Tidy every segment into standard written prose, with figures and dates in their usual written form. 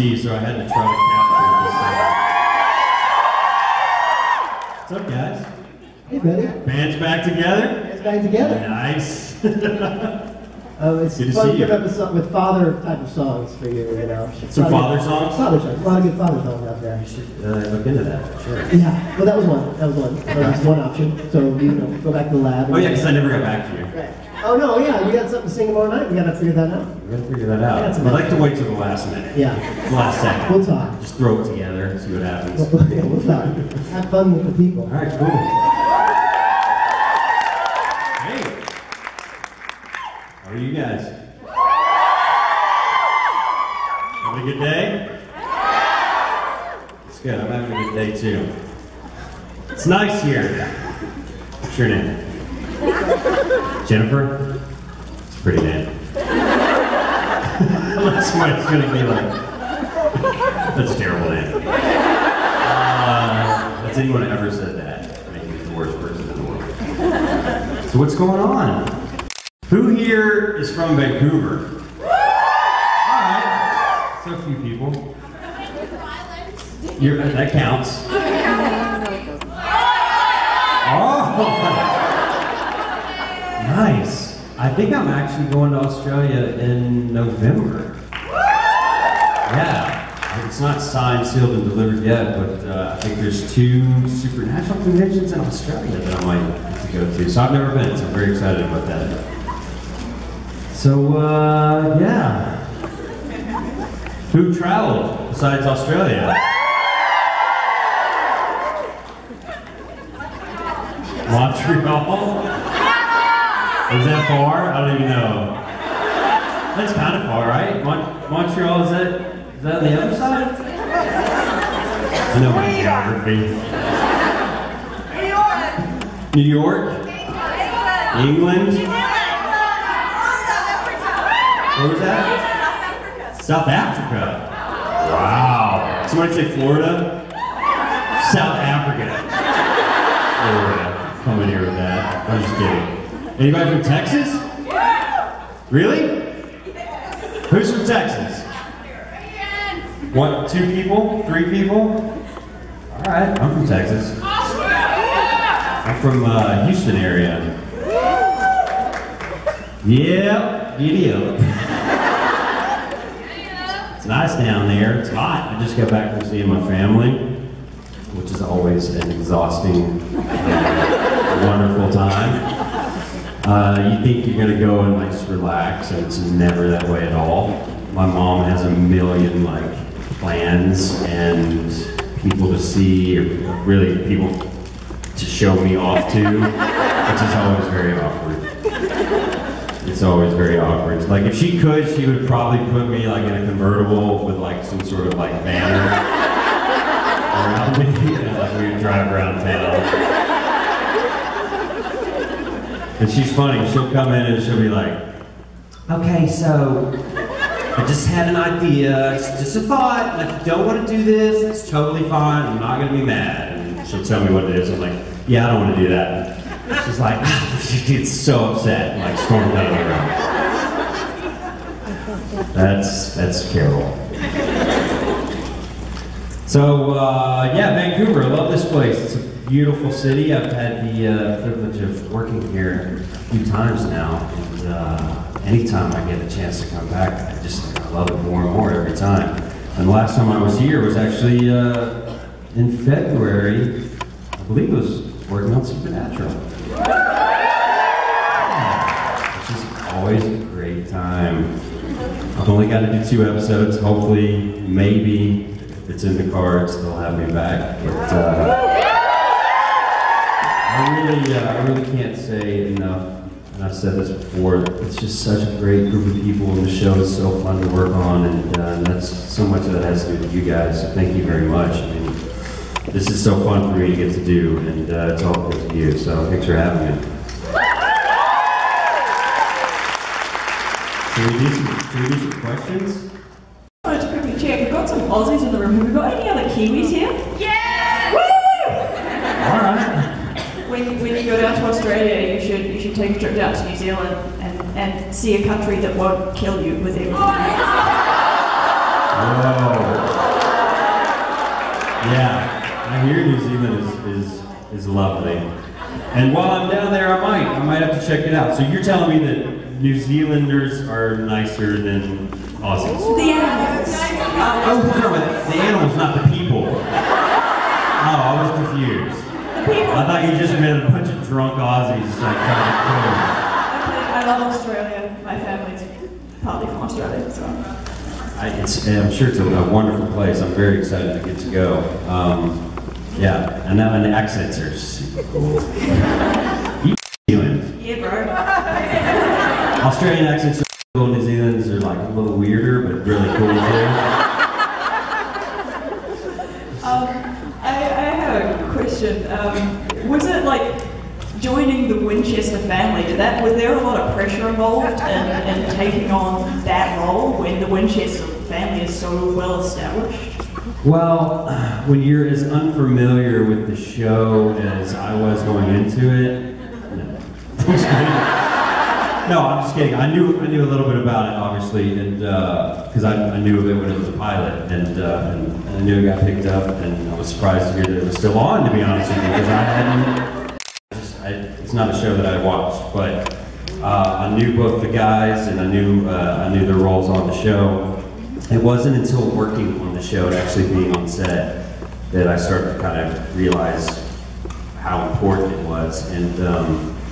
see, so I had to try to capture this. What's up, guys? Hey, buddy. Band's back together? Band's back together. Nice. It's good to fun see to you. put up with father type of songs for you, you know. Some father songs? Father songs. A lot of good father songs out there. You should look into that, for sure. Yeah, well, that was one. That was one option. So, you know, go back to the lab. Oh, yeah, because I never got back to you. Right. Oh, no, yeah, we got something to sing tomorrow night. We got to figure that out. We got to figure that out. I'd like to wait till the last minute. Yeah. The last second. We'll talk. Just throw it together, see what happens. Yeah, we'll talk. Have fun with the people. All right, cool. Hey. How are you guys? Having a good day? It's good. I'm having a good day too. It's nice here. What's your name? Jennifer? It's a pretty name. Somebody's gonna be like, that's a terrible name. Has anyone ever said that? I mean, he's the worst person in the world. So what's going on? Who here is from Vancouver? Alright, so a few people. That counts. Oh! Nice. I think I'm actually going to Australia in November. Yeah. It's not signed, sealed, and delivered yet, but I think there's 2 supernatural conventions in Australia that I might get to go to. So I've never been, so I'm very excited about that. So, yeah. Who traveled besides Australia? Montreal? Is that far? I don't even know. That's kind of far, right? Montreal, is that on the other side? I know my geography. New York? England? What was that? South Africa. Wow. Somebody say Florida? South Africa. Florida. Come in here with that. I'm just kidding. Anybody from Texas? Really? Who's from Texas? 1, 2 people? 3 people? Alright, I'm from Texas. I'm from Houston area. Yeah, giddy up. It's nice down there. It's hot. I just got back from seeing my family, which is always an exhausting, wonderful time. You think you're gonna go and like just relax, and it's never that way at all. My mom has a million like plans and people to see, or really people to show me off to, which is always very awkward. It's always very awkward. Like if she could, she would probably put me like in a convertible with like some sort of like banner around me, and like we would drive around town. And she's funny. She'll come in and she'll be like, "Okay, so I just had an idea. It's just a thought. And if you don't want to do this, it's totally fine. I'm not gonna be mad." And she'll tell me what it is. I'm like, "Yeah, I don't want to do that." She's like, she gets so upset, and like storms out of the room. That's Carol. So yeah, Vancouver. I love this place. It's a beautiful city. I've had the privilege of working here a few times now, and anytime I get a chance to come back, I love it more and more every time. And the last time I was here was actually in February. I believe it was working on Supernatural. Which is always a great time. I've only got to do 2 episodes. Hopefully, maybe, if it's in the cards, they'll have me back. But I really can't say enough. And I've said this before. It's just such a great group of people, and the show is so fun to work on. And that's so much of that has to do with you guys. So thank you very much. I mean, this is so fun for me to get to do, and it's all because of you. So thanks for having me. Can we do some questions? Let's quickly check. We've got some Aussies in the room. Have we got any other Kiwis here? Yeah! Woo! All right. When you go down to Australia, you should take a trip down to New Zealand and see a country that won't kill you with everything. Yeah, I hear New Zealand is lovely. And while I'm down there, I might have to check it out. So you're telling me that New Zealanders are nicer than Aussies? The animals. Oh, no, the animals, not the people. Oh, I was confused. The people. I thought you just meant a bunch of drunk Aussies like kind of cool. I love Australia. My family's partly from Australia, so. I'm sure it's a wonderful place. I'm very excited to get to go. Yeah, and the accents are super cool. You Zealand. Yeah, bro. Australian accents are cool. New Zealand's are like a little weirder, but really cool too. I have a question. Was it like joining the Winchester family? Was there a lot of pressure involved in taking on that role when the Winchester family is so well established? Well, when you're as unfamiliar with the show as I was going into it, no, I'm just kidding. I knew a little bit about it, obviously, and because I knew of it when it was a pilot, and I knew it got picked up, and I was surprised to hear that it was still on, to be honest with you, because it's not a show that I watched, but I knew both the guys, and I knew their roles on the show. It wasn't until working on the show and actually being on set that I started to kind of realize how important it was. And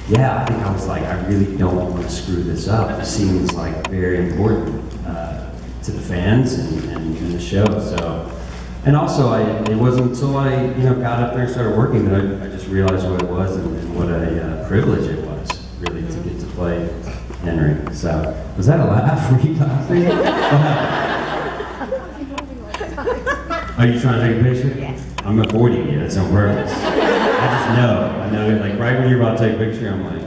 yeah, I think I was like, I really don't want to screw this up. It seems like very important to the fans and the show. So, and also, it wasn't until I got up there and started working that I just realized what it was and what a privilege it was, really, to get to play Henry. So, was that a laugh? Were you laughing? Are you trying to take a picture? Yes. I'm avoiding you. That's on purpose. I just know. I know. Like right when you're about to take a picture, I'm like.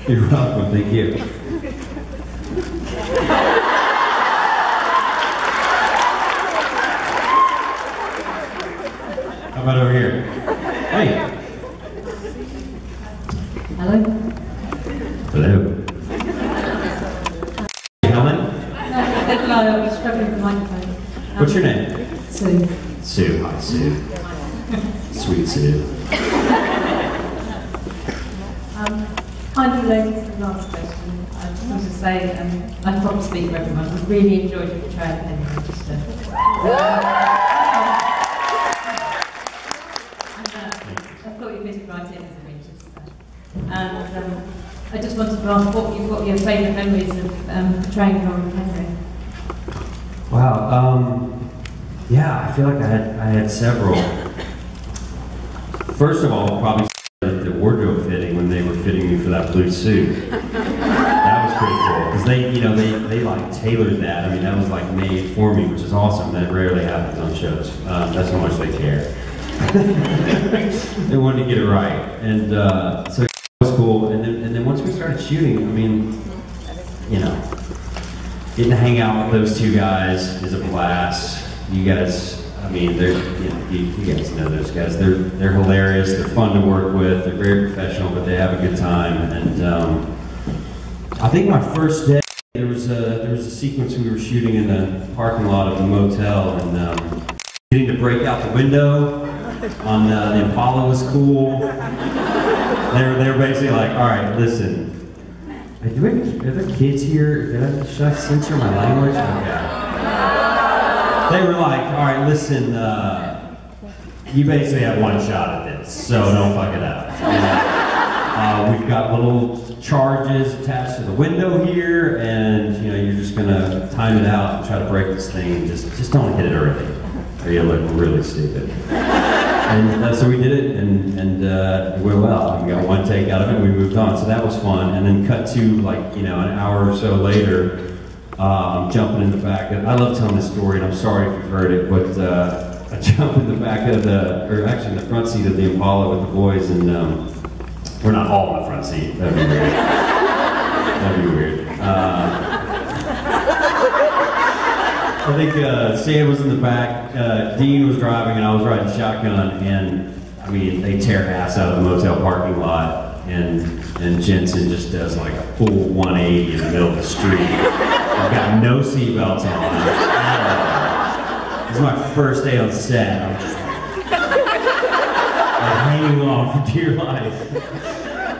You're welcome. Thank you. How about over here? Hey. Hello? Hello. Helen? No, I was struggling with the microphone. What's your name? Sue. Sue. Hi, Sue. Sweet Sue. Kind of related to the last question, I just want to say, I probably speak for everyone, I really enjoyed your portrayal of Henry Winchester. I thought you fit right in as a Winchester. And I just wanted to ask what your favourite memories of portraying the role of Henry? Wow. Yeah, I feel like I had several. First of all, probably the wardrobe fitting when they were fitting me for that blue suit. That was pretty cool because they like tailored that. I mean, that was like made for me, which is awesome. That rarely happens on shows. That's how much they care. They wanted to get it right, and so it was cool. And then once we started shooting, I mean, getting to hang out with those two guys is a blast. You guys, I mean, you guys know those guys. They're hilarious. They're fun to work with. They're very professional, but they have a good time. And I think my first day, there was a sequence we were shooting in the parking lot of the motel, and getting to break out the window on the Impala was cool. They were basically like, all right, listen. Are there kids here? Should I censor my language? Okay. They were like, all right, listen, you basically have one shot at this, so don't fuck it up. We've got little charges attached to the window here, and you're just gonna time it out and try to break this thing, and just don't hit it early, or you'll look really stupid. And so we did it, and it went well. We got one take out of it, and we moved on. So that was fun. And then cut to an hour or so later, I'm jumping in the back. I love telling this story, and I'm sorry if you've heard it, but I jump in the back of actually in the front seat of the Impala with the boys, and we're not all in the front seat. That'd be weird. That'd be weird. I think Sam was in the back, Dean was driving, and I was riding shotgun, and I mean, they tear ass out of the motel parking lot. and Jensen just does like a full 180 in the middle of the street. I've got no seatbelts on. This is my first day on set. I'm just like hanging on for dear life.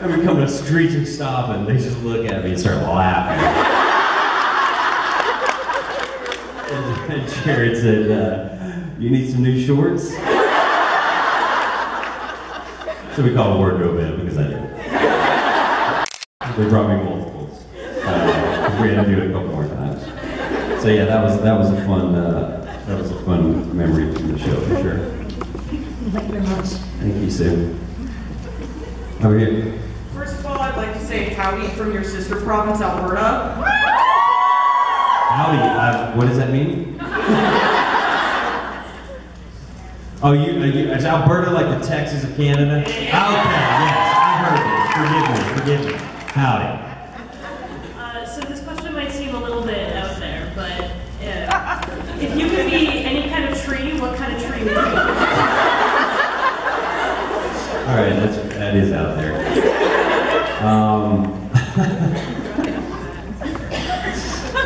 I mean, coming to a screeching stop, and they just look at me and start laughing. And Jared said, "You need some new shorts?" So we call it wardrobe in because I did. They brought me multiples. We had to do it a couple more times. So yeah, that was a fun memory from the show for sure. Thank you very much. Thank you, Sue. Over here. First of all, I'd like to say howdy from your sister province, Alberta. Howdy. What does that mean? Oh, is Alberta like the Texas of Canada? Okay, yes, I heard this. Forgive me. Howdy. So this question might seem a little bit out there, but if you could be any kind of tree, what kind of tree would you be? All right, that is out there.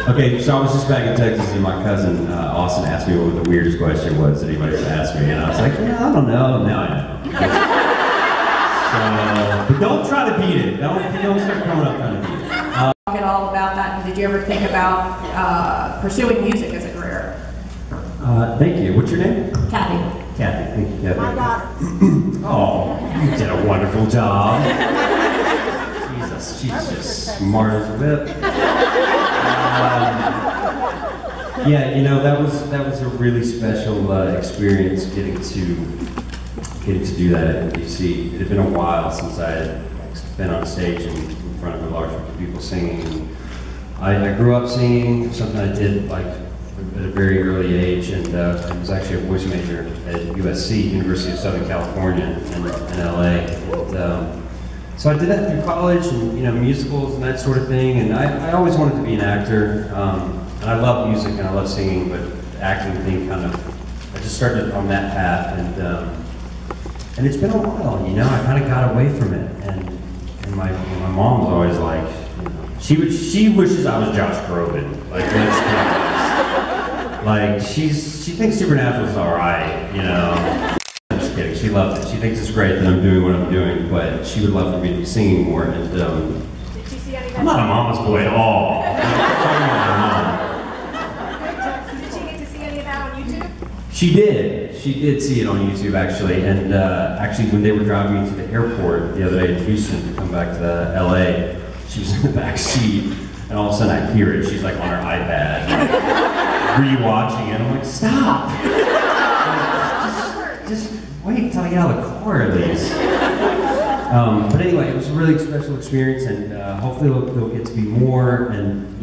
Okay, so I was just back in Texas, and my cousin Austin asked me what the weirdest question was that anybody's asked me, and I was like, yeah, I don't know. Now I know. So, but don't try to beat it. Don't start coming up trying to beat it. Talk at all about that, and did you ever think about pursuing music as a career? Thank you. What's your name? Kathy. Kathy. Thank you, Kathy. My daughter. Oh, you did a wonderful job. Jesus, she's just smart as a whip. Yeah, you know, that was a really special experience getting to do that at NBC. It had been a while since I had been on stage in front of a large group of people singing. I grew up singing, something I did like at a very early age, and I was actually a voice major at USC, University of Southern California, in LA. And, so I did that through college, and musicals and that sort of thing. And I always wanted to be an actor, and I love music and I love singing, but the acting thing I just started on that path, and it's been a while. I kind of got away from it, and my mom was always like, she wishes I was Josh Groban. Like, let's be honest. Like she thinks Supernatural's all right, I'm just kidding. She loves it. She thinks it's great that I'm doing what I'm doing, but she would love for me to be singing more. And Did you see any I'm not a mama's boy at all. Did she get to see any of that on YouTube? She did. She did see it on YouTube, actually. And actually, when they were driving me to the airport the other day in Houston to come back to LA, she was in the back seat, and all of a sudden I hear it. She's like on her iPad, rewatching it. I'm like, stop! Just wait till I get out of the car at least. But anyway, it was a really special experience, and hopefully there'll get to be more. And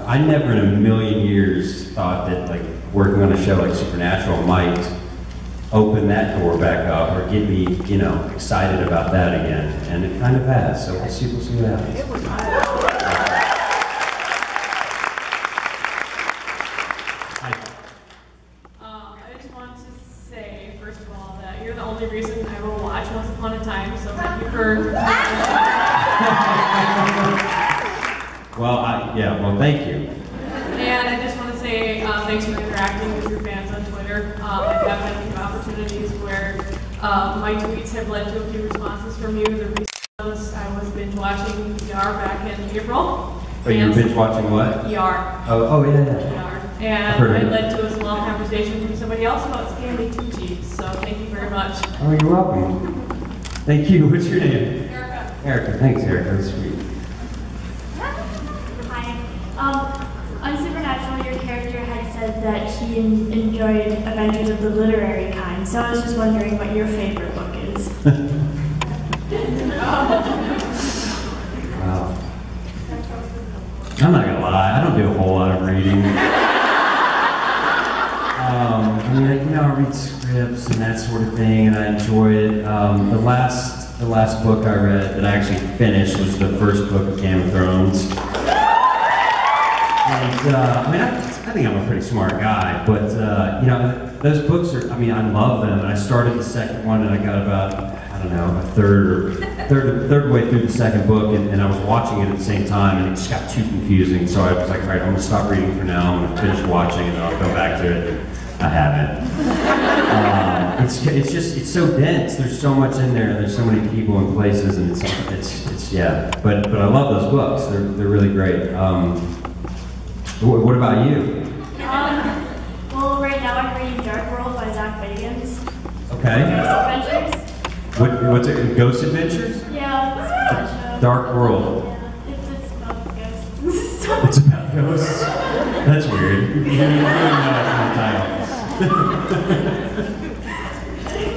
I never in a million years thought that like working on a show like Supernatural might open that door back up or get me, excited about that again. And it kind of has. So we'll see what happens. I just want to say, first of all, that you're the only reason I will watch Once Upon a Time, so thank you for... Well, thank you. And I just want to say thanks for interacting with your fans on Twitter. I have had a few opportunities where my tweets have led to a few responses from you. The recent ones, I was binge watching ER back in April. Oh, you were binge watching what? ER. Oh yeah. ER. And it led to a small conversation from somebody else about Stanley Tucci. So thank you very much. Oh, you're welcome. Thank you. What's your name? Erica. Erica. Thanks, Erica. That's sweet. Hi. On Supernatural, your character had said that he enjoyed adventures of the literary kind, so I was just wondering what your favorite book is. Wow. I'm not gonna lie, I don't do a whole lot of reading. I read scripts and that sort of thing, and I enjoy it. The last book I read that I actually finished was the first book of Game of Thrones. And, I think I'm a pretty smart guy, but, those books are, I love them. And I started the second one and I got about, don't know, a third way through the second book, and I was watching it at the same time, and it just got too confusing. So I was like, all right, I'm gonna stop reading for now. I'm gonna finish watching, and then I'll go back to it. And I haven't. It's so dense. There's so much in there, and there's so many people and places, and it's yeah. But I love those books. They're really great. What about you? Well, right now I'm reading Dark World by Zach Bagans. Okay. Ghost Adventures. What's it? Ghost Adventures? Yeah, it's a fun show. Dark World. Yeah, it's about ghosts. It's about ghosts. That's weird. You don't know the title.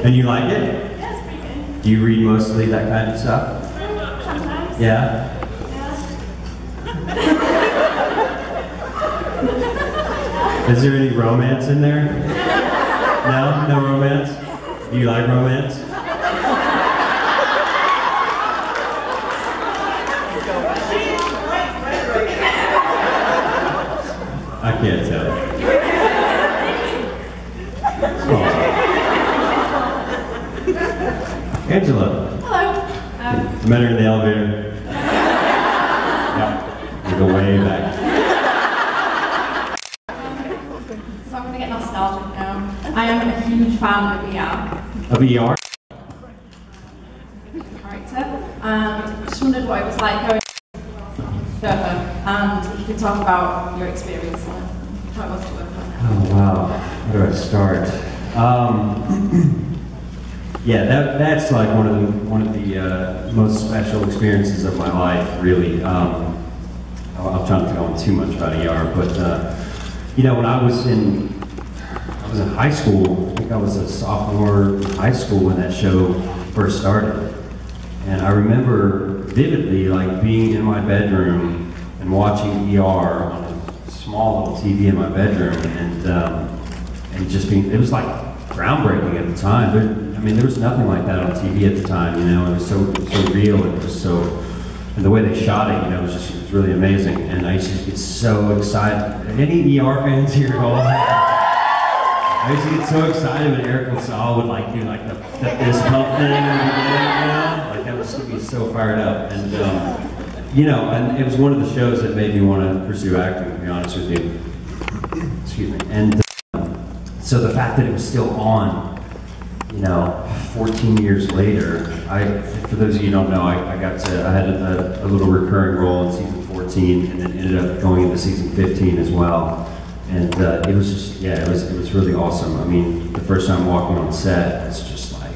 And you like it? Yeah, it's pretty good. Do you read mostly that kind of stuff? Sometimes. Yeah. Is there any romance in there? No? No romance? Do you like romance? I can't tell. Oh. Angela. Hello. Met her in the elevator. Yeah. We go way back. So I'm going to get nostalgic now. I am a huge fan of VR Of ER? character, and just wondered what it was like going to Sherpa, and you could talk about your experience and how it was to work on that. Oh wow, where do I start? Yeah, that's like one of the most special experiences of my life, really. I'll try not to go on too much about ER, but you know, when I was in high school, I think I was a sophomore in high school when that show first started. And I remember vividly like being in my bedroom and watching ER on a small little TV in my bedroom, and just being, it was like groundbreaking at the time. There was nothing like that on TV at the time, you know. It was so real, and just so, and the way they shot it, you know, it was really amazing. And I used to get so excited. Any ER fans here at all? I used to get so excited when Eric LaSalle would like do like the fist pump thing in the beginning, you know? Like that was me so fired up. And you know, and it was one of the shows that made me want to pursue acting, to be honest with you. Excuse me. And so the fact that it was still on, you know, 14 years later, for those of you who don't know, I had a little recurring role in season 14, and then ended up going into season 15 as well. And it was just, yeah, it was really awesome. I mean, the first time walking on set, it's just like,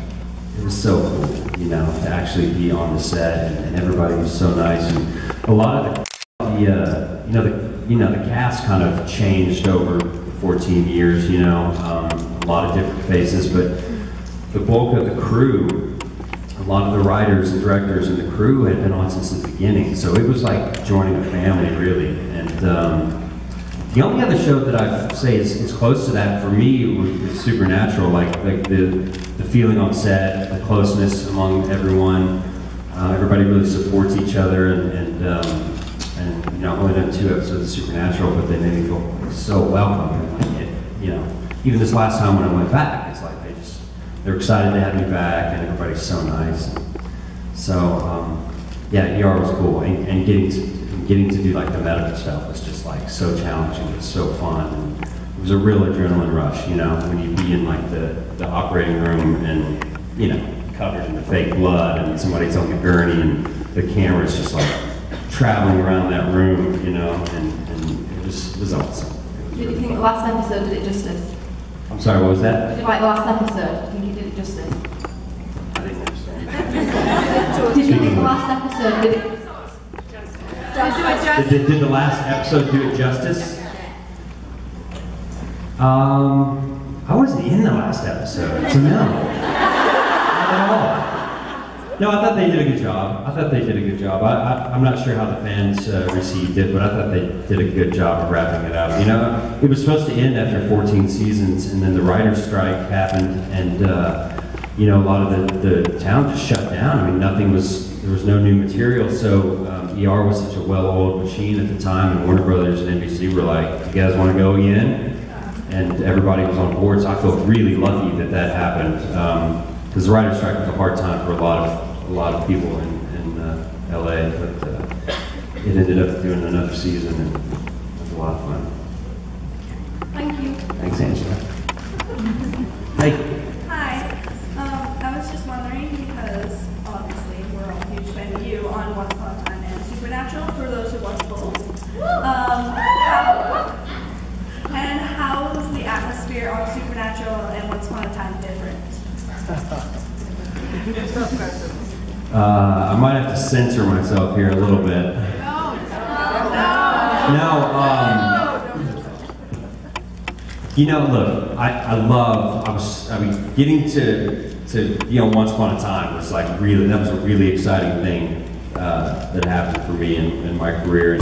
it was so cool, you know, to actually be on the set, and everybody was so nice. And a lot of the cast kind of changed over the 14 years, you know, a lot of different faces, but the bulk of the crew, a lot of the writers and directors and the crew had been on since the beginning. So it was like joining a family, really. And the only other show that I'd say is close to that for me was Supernatural, like the feeling on set, the closeness among everyone. Everybody really supports each other, and you know, I've only done 2 episodes of Supernatural, but they made me feel so welcome. You know, even this last time when I went back, it's like they're excited to have me back, and everybody's so nice. So yeah, ER was cool, and getting to do like the medical stuff was just like so challenging. It was so fun. And it was a real adrenaline rush, you know, when you'd be in like the operating room and, you know, covered in the fake blood, and somebody's on the gurney, and the camera's just like traveling around that room, you know, and it was awesome. Did you think the last episode did it justice? I'm sorry, what was that? Did you like the last episode? Do you think you did it justice? I didn't understand. Did you think the last episode did it? Did the last episode do it justice? I wasn't in the last episode, so no. Not at all. No, I thought they did a good job. I'm not sure how the fans received it, but I thought they did a good job of wrapping it up. You know, it was supposed to end after 14 seasons, and then the writer's strike happened, and you know, a lot of the town just shut down. I mean, there was no new material, so ER was such a well-oiled machine at the time, and Warner Brothers and NBC were like, you guys want to go again? And everybody was on board, so I felt really lucky that happened. because the writer's strike was a hard time for a lot of people in LA, but it ended up doing another season, and it was a lot of fun. Thank you. Thanks, Angela. Hey. Hi. I was just wondering, because obviously we're all huge fan of you on Once Upon a Time and Supernatural, for those who watch both. How is the atmosphere on Supernatural and Once Upon a Time different? I might have to censor myself here a little bit. You know, look, I mean, getting to be on Once Upon a Time was like that was a really exciting thing that happened for me in my career,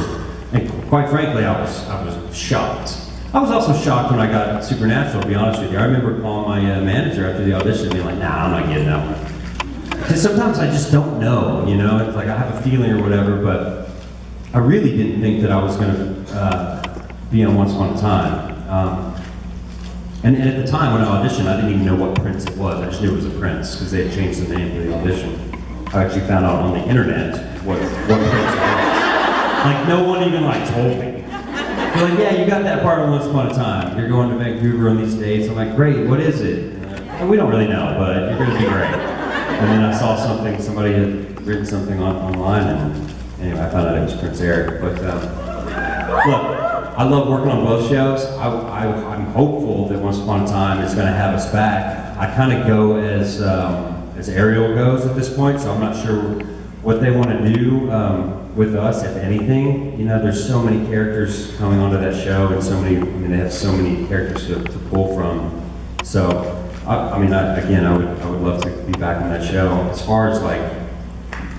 and quite frankly, I was shocked. I was also shocked when I got Supernatural, to be honest with you. I remember calling my manager after the audition and being like, nah, I'm not getting that one. Because sometimes I just don't know, you know? It's like I have a feeling or whatever, but I really didn't think that I was going to be on Once Upon a Time. And at the time when I auditioned, I didn't even know what Prince it was. I just knew it was a Prince, because they had changed the name for the audition. I actually found out on the internet what Prince it was. Like, no one even told me. They're like, yeah, you got that part on Once Upon a Time. You're going to Vancouver on these dates. I'm like, great, what is it? And we don't really know, but you're going to be great. And then I saw somebody had written something online, and anyway, I found out it was Prince Eric. But look, I love working on both shows. I'm hopeful that Once Upon a Time is going to have us back. I kind of go as Ariel goes at this point, so I'm not sure what they want to do with us, if anything. You know, there's so many characters coming onto that show, and they have so many characters to pull from. So, I would love to be back on that show. As far as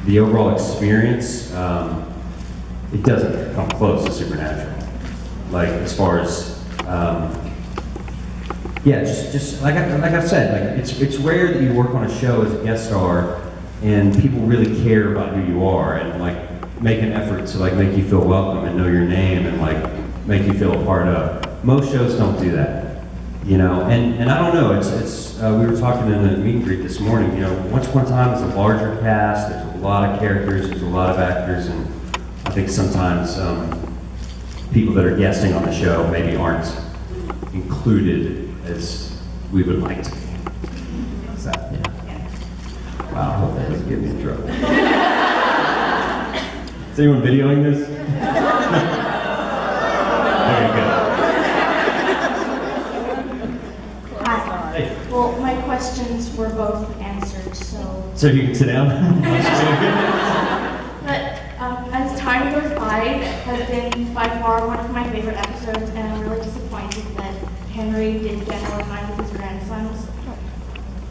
the overall experience, it doesn't come close to Supernatural. As far as, just like I said, it's rare that you work on a show as a guest star and people really care about who you are and make an effort to make you feel welcome and know your name and make you feel a part of. Most shows don't do that, you know. And I don't know. It's we were talking in the meet and greet this morning. You know, Once Upon a Time is a larger cast. There's a lot of characters. There's a lot of actors, and I think sometimes people that are guesting on the show maybe aren't included as we would like to be. Is that? Yeah. Wow. I hope that doesn't get me in trouble. Is anyone videoing this? Okay, good. Hi. Hey. Well, my questions were both answered, so. So you can sit down? But as time goes by, it has been by far one of my favorite episodes, and I'm really disappointed that Henry didn't get more time with his grandsons.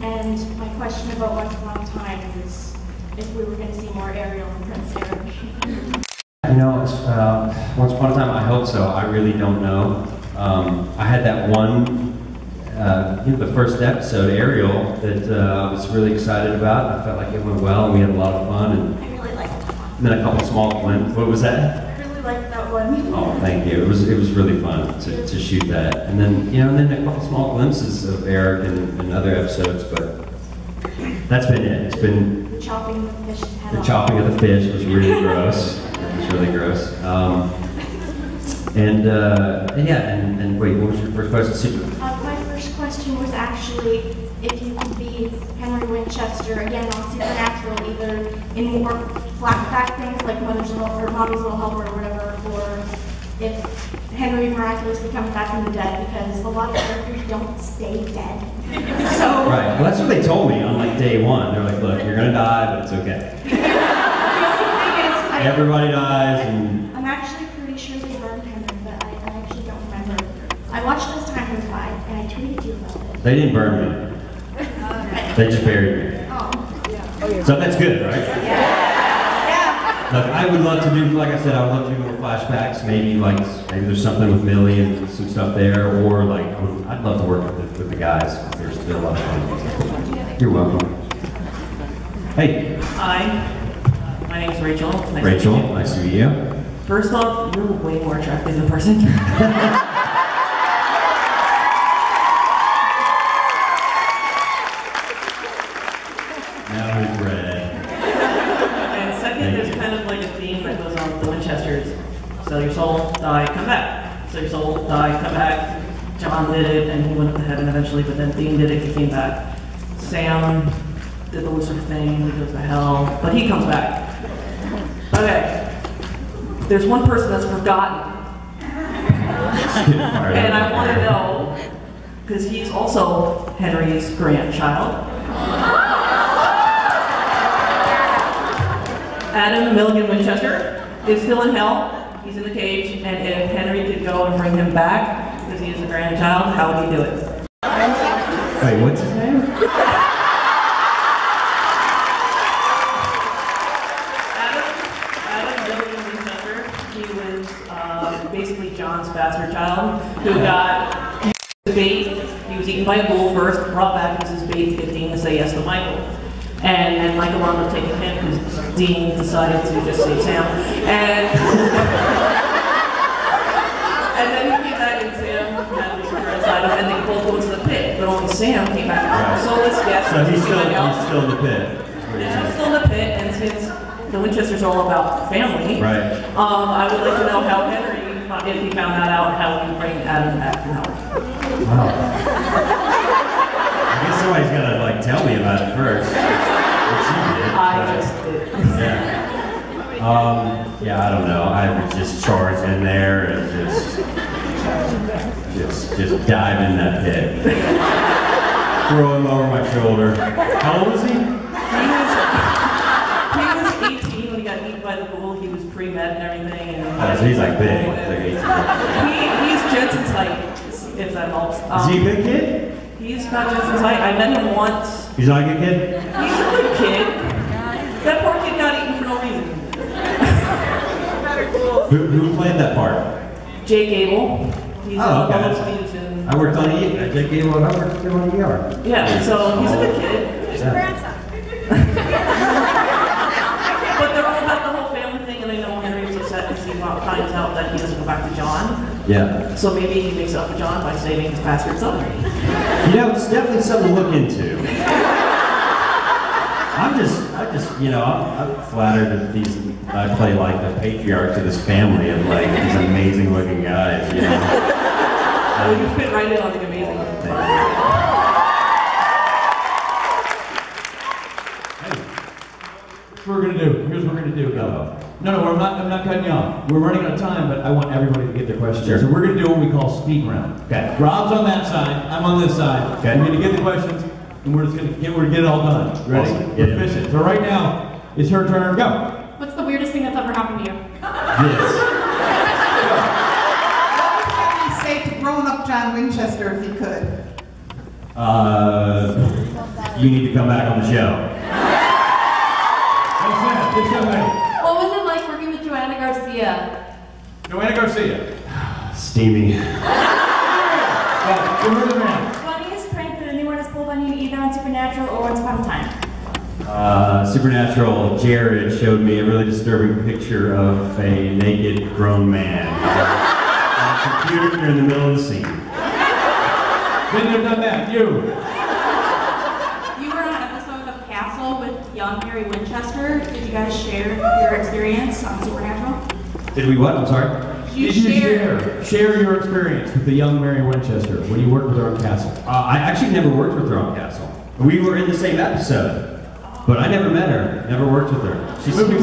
And my question about Once Upon a Time is if we were going to see more Ariel and Prince Eric. You know, Once Upon a Time, I hope so. I really don't know. I had that one, the first episode, Ariel, that I was really excited about. I felt like it went well, and we had a lot of fun. And I really liked that one. then a couple small glimpses. What was that? I really liked that one. Oh, thank you. It was really fun to shoot that. And then, then a couple small glimpses of Eric in other episodes, but that's been it. It's been The chopping of the fish's head the off. chopping of the fish was really gross. It was really gross. And wait, what was your first question? My first question was actually if you could be Henry Winchester again on Supernatural, either in more flashback things like Mommy's Little Helper or whatever, or if Henry miraculously comes back from the dead, because a lot of characters don't stay dead. So Right. Well, that's what they told me on day one. They're like, look, you're gonna die, but it's okay. the only thing is, Everybody dies, and I'm actually pretty sure they burned Henry, but I actually don't remember. I watched as time goes by, and I tweeted you about it. they didn't burn me. They just buried me. Oh. So that's good, right? Yeah. Look, I would love to do, like I said, I would love to do more flashbacks. Maybe there's something with Millie and some stuff there, or I'd love to work with the guys. They're a lot of fun. You're welcome. Hey, Hi, my name is Rachel. Rachel, nice to meet you. First off, you're way more attractive in person. 6 old, died, come back. John did it, and he went up to heaven eventually, but then Dean did it, he came back. Sam did the Lucifer thing, he goes to hell, but he comes back. Okay, there's one person that's forgotten. And I want to know, because he's also Henry's grandchild. Adam Milligan Winchester is still in hell. He's in the cage, and if Henry could go and bring him back, because he is a grandchild, how would he do it? Wait, what's his name? Adam Milligan Winchester. He was basically John's bastard child, who got the bait. He was eaten by a bull first, brought back as his bait to get Dean to say yes to Michael. And then Michael wound up taking him because Dean decided to just save Sam. And then he came back and Sam had Lucifer inside him, and they both went to the pit, but only Sam came back out. So let's guess. So he's still in the pit. Yeah, he's still in the pit, and since the Winchesters are all about family, Right. I would like to know how Henry, if he found that out, how he would bring Adam back from hell. Wow. I guess somebody's gotta like tell me about it first. Which you did. I just did. Yeah. Yeah, I don't know. I would just charge in there and just dive in that pit. Throw him over my shoulder. How old was he? He was 18 when he got eaten by the bull. He was pre-med and everything. And So he's like big. He's like 18. He's Jensen's height, if that helps. Is he a big kid? He's not Jensen's height. I met him once. He's not a good kid? He's a good kid. That poor kid got eaten for no reason. Who played that part? Jake Abel. He's okay. Stevenson. I worked on Jake Gable and I worked on ER. Yeah, so he's a good kid. There's your grandson. But they're all about the whole family thing, and I know Henry's upset because he finds out that he doesn't go back to John. Yeah. So maybe he makes up for John by saving his bastard son. You know, it's definitely something to look into. I'm flattered that I play like the patriarch to this family of like these amazing looking guys, you know. Well, you fit right in on the amazing. Here's what we're gonna do. Go. No, I'm not cutting you off. We're running out of time, but I want everybody to get their questions. Sure. So we're gonna do what we call speed round. Okay. Rob's on that side, I'm on this side. Okay. We're gonna get the questions, and we're just gonna get it all done. Ready? Awesome. Yeah. Efficient. So right now, it's her turn. Go. What's the weirdest thing that's ever happened to you? This. What would you say to grown-up John Winchester if you could? You need to come back on the show. This young lady. What was it like working with Joanna Garcia? Joanna Garcia. Steamy. You're the man. Funniest prank that anyone has pulled on you, either on Supernatural or Once Upon a Time? Supernatural, Jared showed me a really disturbing picture of a naked grown man on a computer during the middle of the scene. Been there, done that. You. You were on an episode of Castle with young Mary Winchester. Did you guys share your experience on Supernatural? Did we what? I'm sorry? Did you share your experience with the young Mary Winchester when you worked with her on Castle? I actually never worked with her on Castle. We were in the same episode, but I never met her, never worked with her. She seems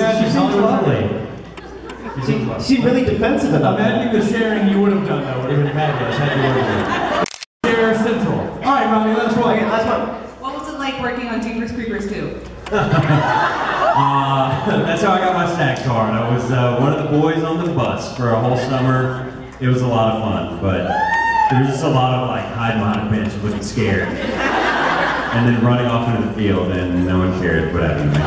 lovely. She seemed really defensive about that. Imagine the sharing you would have done, though, would have been fabulous. Had you worked with her. Share Central. All right, Ronnie, last one. Okay, last one. What was it like working on Jeepers Creepers 2? That's how I got my snack card. I was one of the boys on the bus for a whole summer. It was a lot of fun, but there was just a lot of like hiding behind a bench and looking scared. And then running off into the field and no one cared what happened to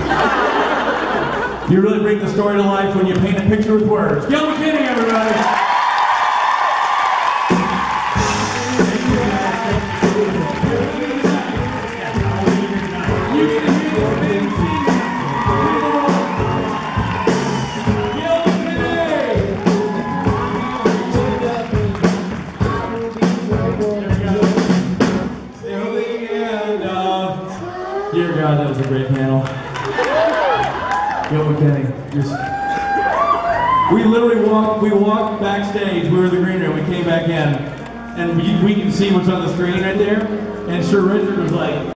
me. You really bring the story to life when you paint a picture with words. Gil McKinney, everybody! Dear God, that was a great panel. Gil McKinney, We literally walked backstage. We were in the green room. We came back in, and we can see what's on the screen right there. And Sir Richard was like,